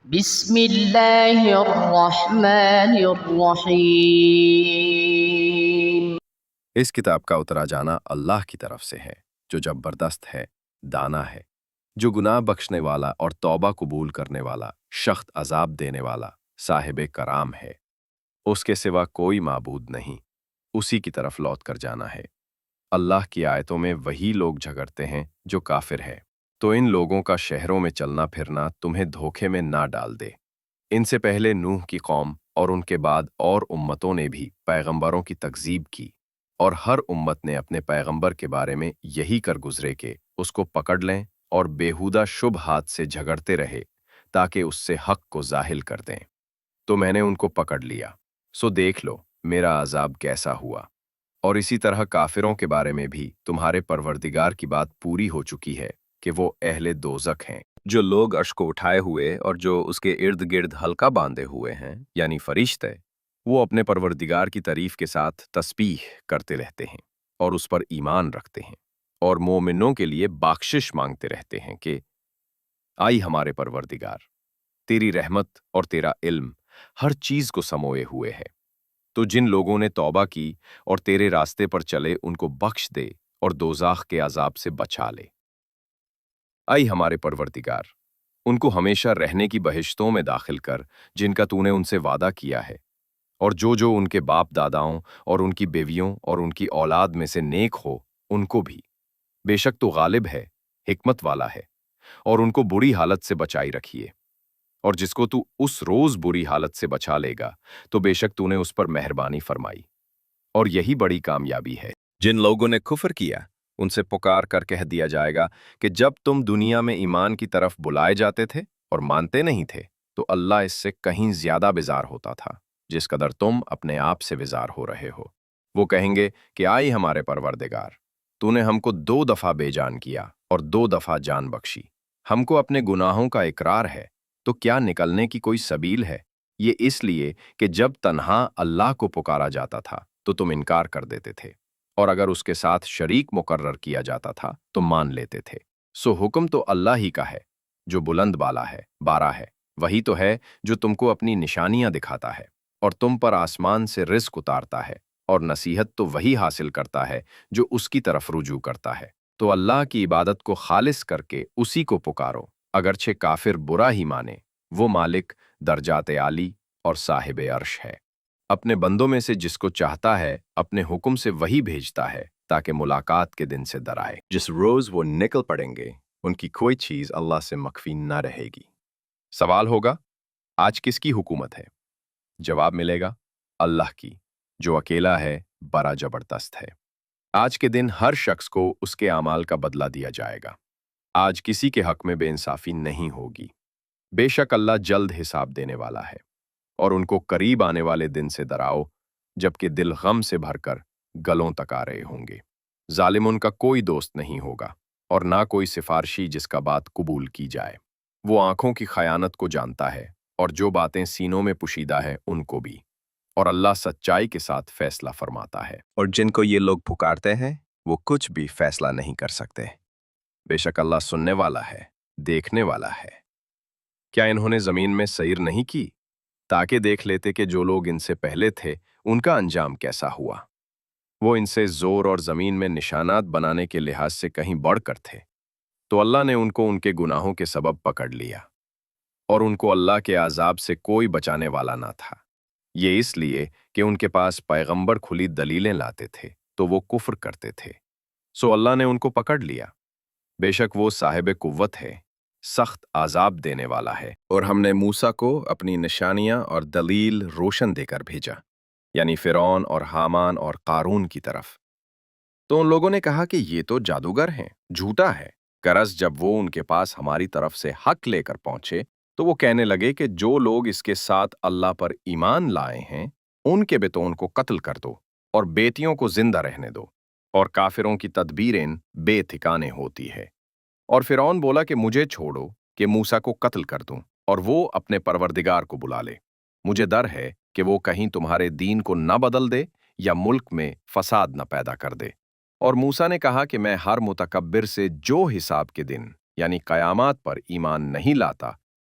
بسم اللہ الرحمن الرحیم۔ اس کتاب کا اترا جانا اللہ کی طرف سے ہے جو زبردست ہے، دانا ہے، جو گناہ بخشنے والا اور توبہ قبول کرنے والا، سخت عذاب دینے والا، صاحب کرام ہے۔ اس کے سوا کوئی معبود نہیں، اسی کی طرف لوٹ کر جانا ہے۔ اللہ کی آیتوں میں وہی لوگ جھگڑتے ہیں جو کافر ہے، تو ان لوگوں کا شہروں میں چلنا پھرنا تمہیں دھوکے میں نہ ڈال دے۔ ان سے پہلے نوح کی قوم اور ان کے بعد اور امتوں نے بھی پیغمبروں کی تکذیب کی، اور ہر امت نے اپنے پیغمبر کے بارے میں یہی کر گزرے کہ اس کو پکڑ لیں اور بیہودہ شبہات سے جھگڑتے رہے تاکہ اس سے حق کو ظاہر کر دیں۔ تو میں نے ان کو پکڑ لیا، سو دیکھ لو میرا عذاب کیسا ہوا۔ اور اسی طرح کافروں کے بارے میں بھی تمہارے پروردگار کی بات پوری ہو چکی ہے کہ وہ اہل دوزخ ہیں۔ جو لوگ عرش کو اٹھائے ہوئے اور جو اس کے ارد گرد حلقہ باندھے ہوئے ہیں یعنی فرشتے، وہ اپنے پروردگار کی تعریف کے ساتھ تسبیح کرتے رہتے ہیں اور اس پر ایمان رکھتے ہیں، اور مومنوں کے لیے بخشش مانگتے رہتے ہیں کہ آئی ہمارے پروردگار، تیری رحمت اور تیرا علم ہر چیز کو سموئے ہوئے ہے، تو جن لوگوں نے توبہ کی اور تیرے راستے پر چلے ان کو بخش دے اور دوزاخ کے عذاب سے بچا لے۔ آئی ہمارے پروردگار، ان کو ہمیشہ رہنے کی بہشتوں میں داخل کر جن کا تو نے ان سے وعدہ کیا ہے، اور جو ان کے باپ داداؤں اور ان کی بیویوں اور ان کی اولاد میں سے نیک ہو ان کو بھی۔ بے شک تو غالب ہے، حکمت والا ہے، اور ان کو بری حالت سے بچائی رکھیے، اور جس کو تو اس روز بری حالت سے بچا لے گا تو بے شک تو نے اس پر مہربانی فرمائی، اور یہی بڑی کامیابی ہے۔ جن لوگوں نے کفر کیا ان سے پکار کر کہہ دیا جائے گا کہ جب تم دنیا میں ایمان کی طرف بلائے جاتے تھے اور مانتے نہیں تھے تو اللہ اس سے کہیں زیادہ بیزار ہوتا تھا جس قدر تم اپنے آپ سے بیزار ہو رہے ہو۔ وہ کہیں گے کہ آئی ہمارے پروردگار، تو نے ہم کو 2 دفعہ بے جان کیا اور 2 دفعہ جان بخشی، ہم کو اپنے گناہوں کا اقرار ہے، تو کیا نکلنے کی کوئی سبیل ہے؟ یہ اس لیے کہ جب تنہا اللہ کو پکارا جاتا تھا تو تم انکار کر دیتے تھے، اور اگر اس کے ساتھ شریک مقرر کیا جاتا تھا تو مان لیتے تھے۔ سو حکم تو اللہ ہی کا ہے جو بلند بالا ہے، بارا ہے، وہی تو ہے جو تم کو اپنی نشانیاں دکھاتا ہے اور تم پر آسمان سے رزق اتارتا ہے، اور نصیحت تو وہی حاصل کرتا ہے جو اس کی طرف رجوع کرتا ہے۔ تو اللہ کی عبادت کو خالص کر کے اسی کو پکارو، اگرچہ کافر برا ہی مانے، وہ مالک درجات عالی اور صاحب عرش ہے۔ اپنے بندوں میں سے جس کو چاہتا ہے اپنے حکم سے وہی بھیجتا ہے تاکہ ملاقات کے دن سے ڈرائے۔ جس روز وہ نکل پڑیں گے ان کی کوئی چیز اللہ سے مخفی نہ رہے گی۔ سوال ہوگا آج کس کی حکومت ہے؟ جواب ملے گا اللہ کی، جو اکیلا ہے، بڑا زبردست ہے۔ آج کے دن ہر شخص کو اس کے اعمال کا بدلہ دیا جائے گا۔ آج کسی کے حق میں بے انصافی نہیں ہوگی۔ بے شک اللہ جلد حساب دینے والا ہے۔ اور ان کو قریب آنے والے دن سے ڈراؤ جبکہ دل غم سے بھر کر گلوں تک آ رہے ہوں گے۔ ظالم ان کا کوئی دوست نہیں ہوگا اور نہ کوئی سفارشی جس کا بات قبول کی جائے۔ وہ آنکھوں کی خیانت کو جانتا ہے اور جو باتیں سینوں میں پوشیدہ ہے ان کو بھی، اور اللہ سچائی کے ساتھ فیصلہ فرماتا ہے۔ اور جن کو یہ لوگ پکارتے ہیں وہ کچھ بھی فیصلہ نہیں کر سکتے۔ بے شک اللہ سننے والا ہے، دیکھنے والا ہے۔ کیا انہوں نے زمین میں سیر نہیں کی تاکہ دیکھ لیتے کہ جو لوگ ان سے پہلے تھے ان کا انجام کیسا ہوا؟ وہ ان سے زور اور زمین میں نشانات بنانے کے لحاظ سے کہیں بڑھ کر تھے، تو اللہ نے ان کو ان کے گناہوں کے سبب پکڑ لیا، اور ان کو اللہ کے عذاب سے کوئی بچانے والا نہ تھا۔ یہ اس لیے کہ ان کے پاس پیغمبر کھلی دلیلیں لاتے تھے تو وہ کفر کرتے تھے، سو اللہ نے ان کو پکڑ لیا۔ بے شک وہ صاحب قوت ہے، سخت عذاب دینے والا ہے۔ اور ہم نے موسیٰ کو اپنی نشانیاں اور دلیل روشن دے کر بھیجا، یعنی فرعون اور حامان اور قارون کی طرف۔ تو ان لوگوں نے کہا کہ یہ تو جادوگر ہیں، جھوٹا ہے۔ غرض جب وہ ان کے پاس ہماری طرف سے حق لے کر پہنچے تو وہ کہنے لگے کہ جو لوگ اس کے ساتھ اللہ پر ایمان لائے ہیں ان کے بیٹوں کو قتل کر دو اور بیٹیوں کو زندہ رہنے دو، اور کافروں کی تدبیریں بے ٹھکانے ہوتی ہے۔ اور فرعون بولا کہ مجھے چھوڑو کہ موسیٰ کو قتل کر دوں اور وہ اپنے پروردگار کو بلا لے، مجھے ڈر ہے کہ وہ کہیں تمہارے دین کو نہ بدل دے یا ملک میں فساد نہ پیدا کر دے۔ اور موسیٰ نے کہا کہ میں ہر متکبر سے جو حساب کے دن یعنی قیامات پر ایمان نہیں لاتا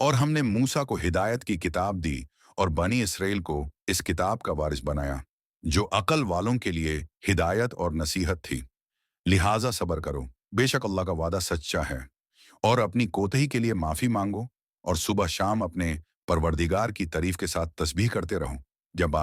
اور ہم نے موسیٰ کو ہدایت کی کتاب دی اور بنی اسرائیل کو اس کتاب کا وارث بنایا جو عقل والوں کے لیے ہدایت اور نصیحت تھی۔ لہٰذا صبر کرو، بے شک اللہ کا وعدہ سچا ہے، اور اپنی کوتہی کے لیے معافی مانگو اور صبح شام اپنے پروردگار کی تعریف کے ساتھ تسبیح کرتے رہو۔ جب